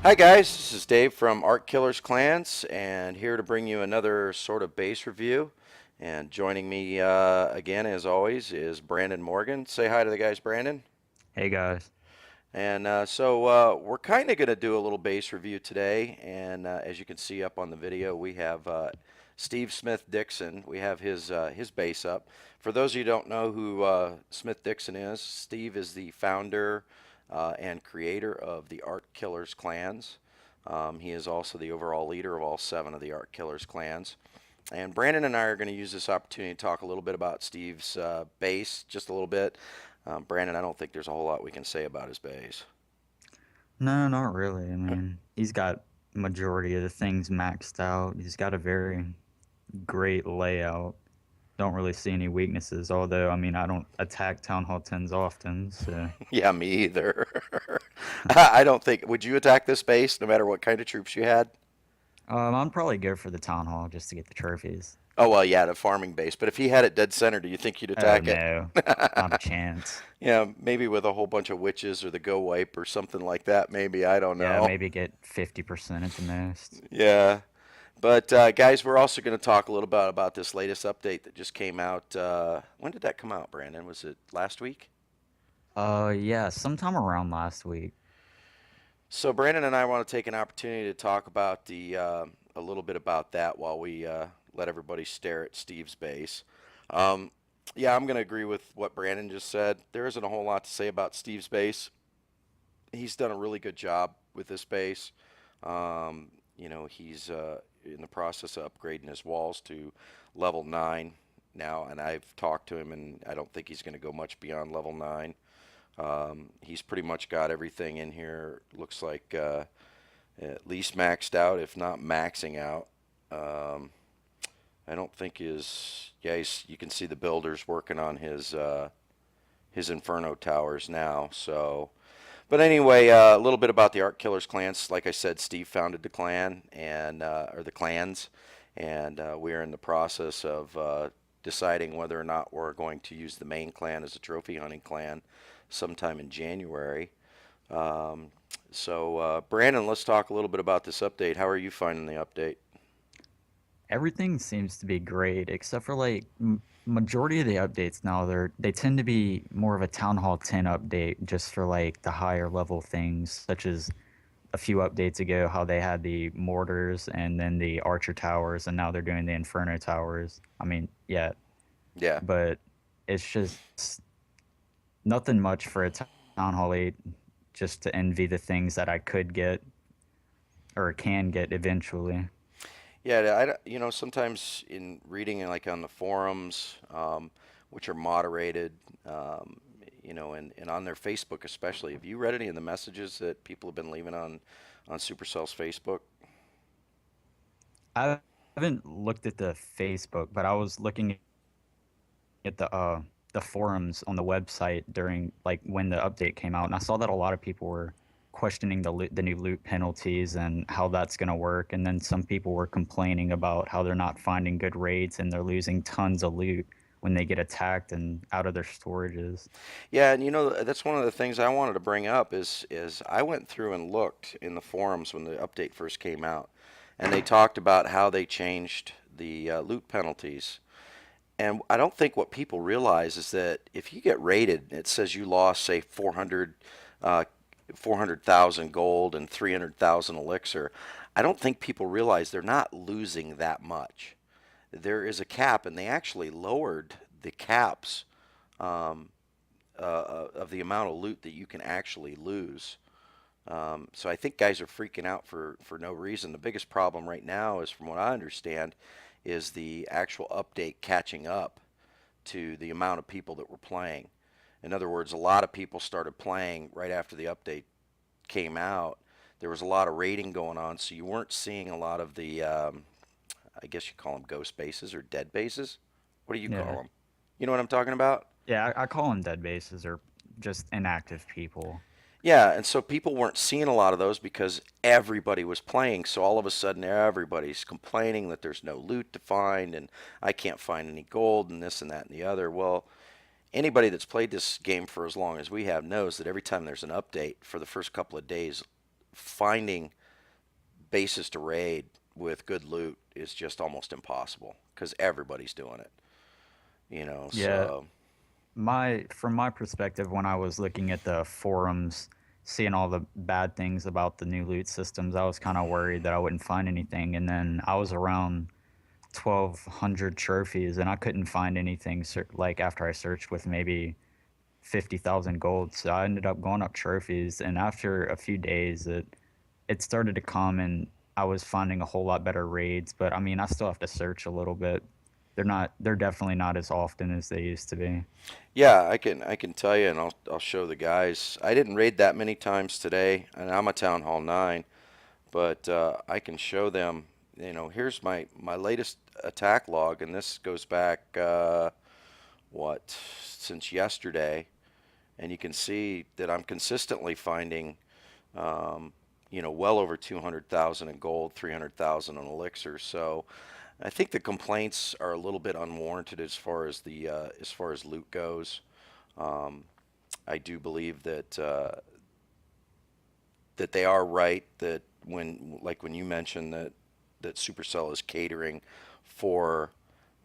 Hi guys, this is Dave from ArtKillers Clans, and here to bring you another sort of base review. And joining me again, as always, is Brandon Morgan. Say hi to the guys, Brandon. Hey guys. And we're kind of going to do a little base review today. And as you can see up on the video, we have Steve SmithDixon. We have his base up. For those of you who don't know who SmithDixon is, Steve is the founder and creator of the ArtKillers clans. He is also the overall leader of all 7 of the ArtKillers clans. And Brandon and I are going to use this opportunity to talk a little bit about Steve's base, just a little bit. Brandon, I don't think there's a whole lot we can say about his base. No, not really. I mean, he's got majority of the things maxed out. He's got a very great layout. Don't really see any weaknesses, although I mean I don't attack Town Hall 10s often, so Yeah, me either. I don't think. Would you attack this base no matter what kind of troops you had? I'm probably go for the Town Hall just to get the trophies. Oh, well, yeah, the farming base. But if he had it dead center, do you think you'd Oh attack it? no, not a chance. Yeah, maybe with a whole bunch of witches or the go wipe or something like that. Maybe, I don't Yeah, know. maybe get 50% at the most. Yeah. But guys, we're also going to talk a little bit about this latest update that just came out. When did that come out, Brandon? Was it last week? Yeah, sometime around last week. So Brandon and I want to take an opportunity to talk about the a little bit about that while we let everybody stare at Steve's base. Um, yeah, I'm going to agree with what Brandon just said. There isn't a whole lot to say about Steve's base. He's done a really good job with this base. He's in the process of upgrading his walls to level 9 now, and I've talked to him, and I don't think he's going to go much beyond level 9. He's pretty much got everything in here. Looks like at least maxed out, if not maxing out. Um, I don't think you can see the builders working on his Inferno towers now. So, but anyway, a little bit about the Art Killers clans. Like I said, Steve founded the clan or the clans, and we are in the process of deciding whether or not we're going to use the main clan as a trophy hunting clan sometime in January. Um, Brandon, let's talk a little bit about this update. How are you finding the update? Everything seems to be great except for like majority of the updates now they tend to be more of a Town Hall 10 update just for like the higher level things such as a few updates ago how they had the mortars and then the archer towers and now they're doing the inferno towers. I mean, yeah, Yeah, but it's just nothing much for a Town Hall 8 just to envy the things that I could get or can get eventually. yeah. Sometimes in reading like on the forums, which are moderated, and on their Facebook especially. Have you read any of the messages that people have been leaving on Supercell's Facebook? I haven't looked at the Facebook, but I was looking at the forums on the website during like when the update came out, and I saw that a lot of people were questioning the new loot penalties and how that's going to work, and then some people were complaining about how they're not finding good raids and they're losing tons of loot when they get attacked and out of their storages. Yeah, and that's one of the things I wanted to bring up is I went through and looked in the forums when the update first came out, and they talked about how they changed the loot penalties. And I don't think what people realize is that if you get raided, it says you lost, say, 400,000 gold and 300,000 elixir. I don't think people realize they're not losing that much. There is a cap, and they actually lowered the caps um, of the amount of loot that you can actually lose. So I think guys are freaking out for no reason. The biggest problem right now is, from what I understand, is the actual update catching up to the amount of people that were playing. In other words, a lot of people started playing right after the update came out. There was a lot of raiding going on, so you weren't seeing a lot of the, I guess you call them ghost bases or dead bases. What do you call Yeah, them? You know what I'm talking about? yeah, I call them dead bases or just inactive people. Yeah, and so people weren't seeing a lot of those because everybody was playing. So all of a sudden, everybody's complaining that there's no loot to find, and I can't find any gold, and this and that and the other. Well, anybody that's played this game for as long as we have knows that every time there's an update for the first couple of days, finding bases to raid with good loot is just almost impossible because everybody's doing it. Yeah, So my from my perspective, when I was looking at the forums, seeing all the bad things about the new loot systems, I was kind of worried that I wouldn't find anything. And then I was around 1,200 trophies, and I couldn't find anything. Like after I searched with maybe 50,000 gold, so I ended up going up trophies. And after a few days, it started to come, and I was finding a whole lot better raids. But I mean, I still have to search a little bit. They're definitely not as often as they used to be. yeah, I can tell you, and I'll show the guys. I didn't raid that many times today, and I'm a Town Hall 9, but I can show them. Here's my latest attack log, and this goes back what since yesterday, and you can see that I'm consistently finding well over 200,000 in gold, 300,000 in elixir. So I think the complaints are a little bit unwarranted as far as loot goes. Um, I do believe that they are right that when you mentioned that Supercell is catering for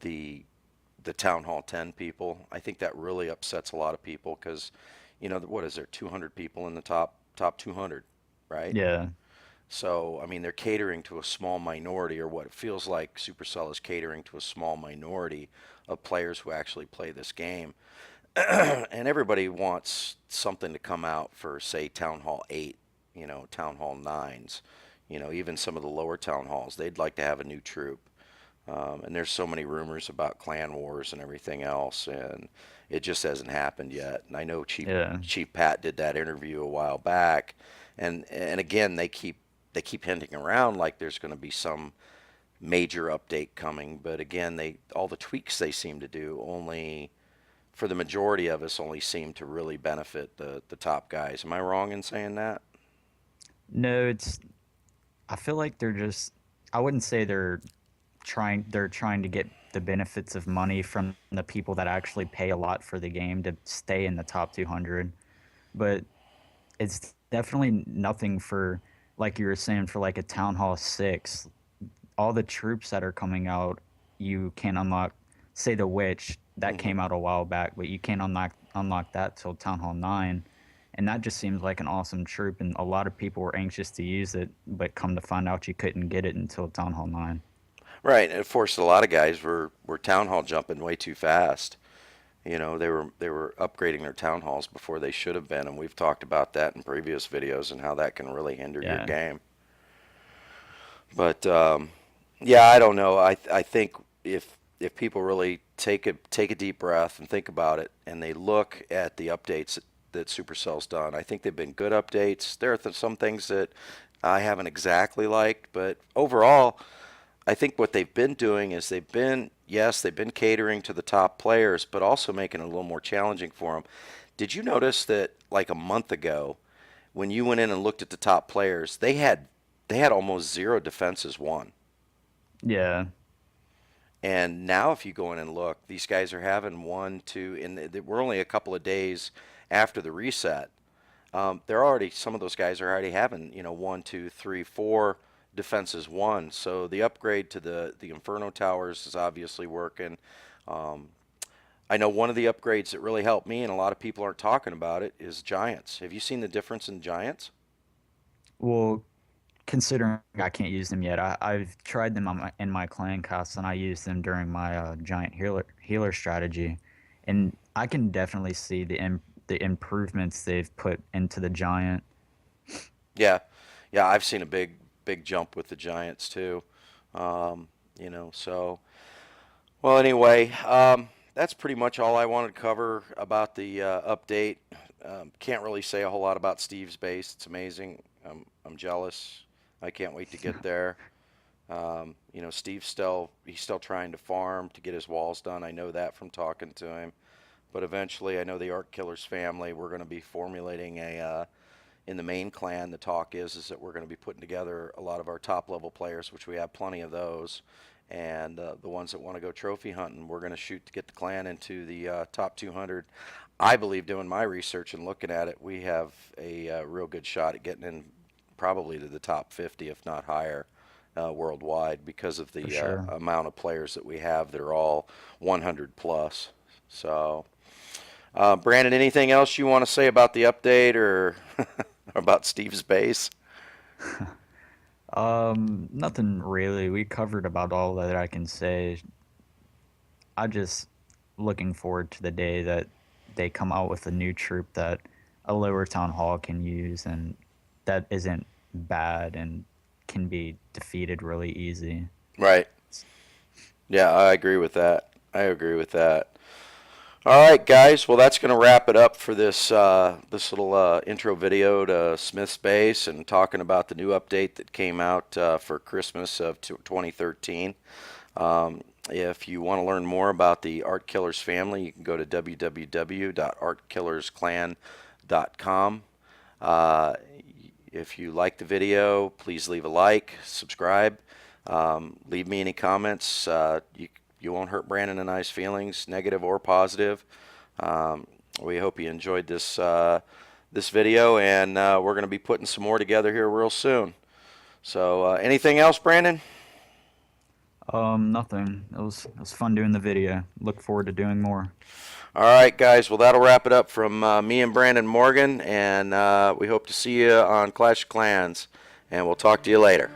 the the Town Hall 10 people, I think that really upsets a lot of people because what is there, 200 people in the top 200, right? Yeah, So I mean they're catering to a small minority, or what it feels like Supercell is catering to a small minority of players who actually play this game. And everybody wants something to come out for, say, Town Hall 8, Town Hall 9s, even some of the lower town halls. They'd like to have a new troop. And there's so many rumors about clan wars and everything else, and it just hasn't happened yet. And I know yeah, Chief Pat did that interview a while back, and again they keep hinting around like there's going to be some major update coming, but again all the tweaks they seem to do only for the majority of us only seem to really benefit the top guys. Am I wrong in saying that? no, it's. I feel like they're just. I wouldn't say they're trying to get the benefits of money from the people that actually pay a lot for the game to stay in the top 200, but it's definitely nothing for, like you were saying, for like a Town Hall 6. All the troops that are coming out, you can unlock, say the Witch that Hmm. came out a while back, but you can't unlock that till Town Hall 9. And that just seems like an awesome troop, and a lot of people were anxious to use it, but come to find out you couldn't get it until Town Hall 9. Right, and of course a lot of guys were town hall jumping way too fast. They were upgrading their town halls before they should have been, and we've talked about that in previous videos and how that can really hinder your Yeah. game. But yeah, I don't know. I think if people really take a deep breath and think about it, and they look at the updates that Supercell's done, I think they've been good updates. There are some things that I haven't exactly liked, but overall, I think what they've been doing is they've been catering to the top players, but also making it a little more challenging for them. Did you notice that like a month ago, when you went in and looked at the top players, they had almost zero defenses won. Yeah. And now, if you go in and look, these guys are having one, two, and we're only a couple of days after the reset. They're already, some of those guys are already having, one, two, three, four defenses won. So the upgrade to the Inferno Towers is obviously working. Um, I know one of the upgrades that really helped me, and a lot of people aren't talking about it, is Giants. Have you seen the difference in Giants? Well, considering I can't use them yet, I've tried them in my clan costs, and I used them during my giant healer strategy, and I can definitely see the improvements they've put into the giant. Yeah, yeah, I've seen a big jump with the Giants too. So well, anyway, that's pretty much all I wanted to cover about the update. Can't really say a whole lot about Steve's base. It's amazing. I'm jealous. I can't wait to get there. Steve's he's still trying to farm to get his walls done. I know that from talking to him. But eventually, I know the ArtKillers family. We're going to be formulating in the main clan. The talk is that we're going to be putting together a lot of our top level players, which we have plenty of those, and the ones that want to go trophy hunting. We're going to shoot to get the clan into the top 200. I believe, doing my research and looking at it, we have a real good shot at getting in probably to the top 50, if not higher, worldwide because of For the sure. amount of players that we have that are all 100 plus. So, Brandon, anything else you want to say about the update or about Steve's base? Nothing really. We covered about all that I can say. I just looking forward to the day that they come out with a new troop that a lower town hall can use and that isn't bad and can be defeated really easy. Right. Yeah, I agree with that. I agree with that. All right, guys. Well, that's going to wrap it up for this little intro video to Smith's Base and talking about the new update that came out for Christmas of 2013. If you want to learn more about the ArtKillers family, you can go to www.artkillersclan.com. Uh, if you like the video, please leave a like, subscribe, leave me any comments. You won't hurt Brandon and I's feelings, negative or positive. We hope you enjoyed this video, and we're going to be putting some more together here real soon. So, anything else, Brandon? Nothing. It was fun doing the video. Look forward to doing more. All right, guys. Well, that'll wrap it up from me and Brandon Morgan, and we hope to see you on Clash of Clans, and we'll talk to you later.